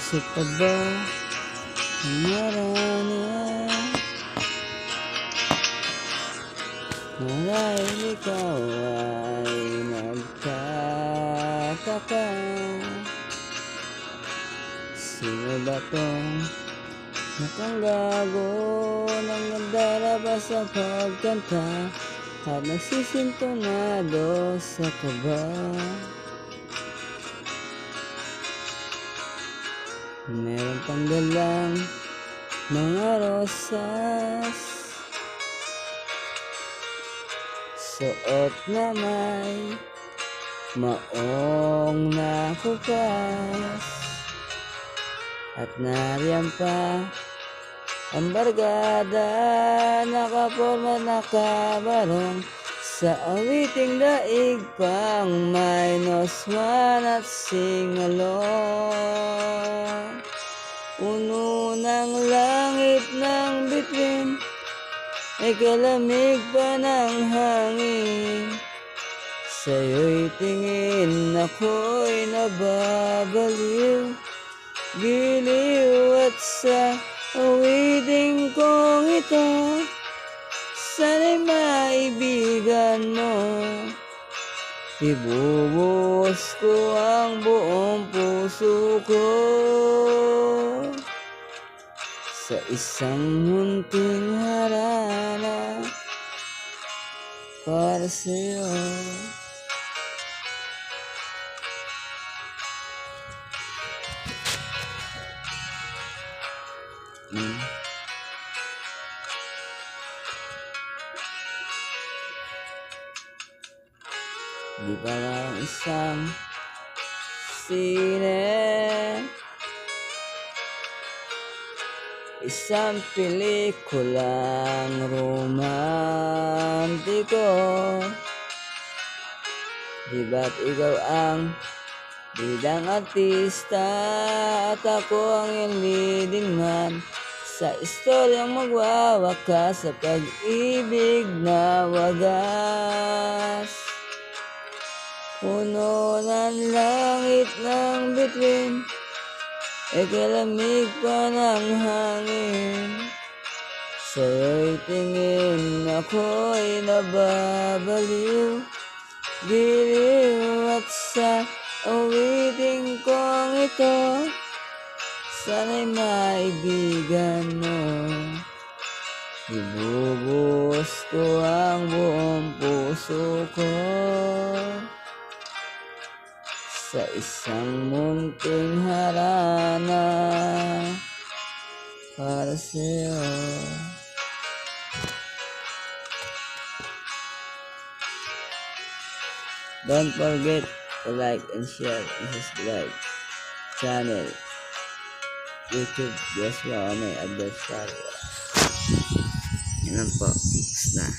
Puso pa ba marana marahil ikaw ay nagtataka, sino ba tong mukhang gago nang nagdarabas ang pagkanta at nagsisintonado sa kaba? Meron pang dalang mga rosas, suot na may maong nakupas, at nariyan pa ang barkada, nakaporma nakabarong sa awiting daig pang may nosman at singalong. Puno ng langit ng bituin, ay kalamig pa ng hangin. Sa'yo'y tingin ako'y nababaliw, giliw at sa awiting kong ito, sana'y maibigan mo. Ibubuhos ko ang buong puso ko sa isang munting harana para sa'yo. Di parang isang sine, isang pelikulang romantiko. Di ba't ikaw ang bidang artista at ako ang iyong leading man sa istoryang magwawakas sa pag-ibig na wagas. Puno ng langit ng bituin, ay kalamig pa ng hangin. Sa'yo'y tingin ako'y nababaliw, giliw at sa awiting kong ito, sana'y maibigan mo. Ibubuhos ko ang buong puso ko sa isang munting harana para sa'yo. Don't forget to like and share and subscribe channel YouTube Joshua May Adversary. Yan lang po. Tapos na.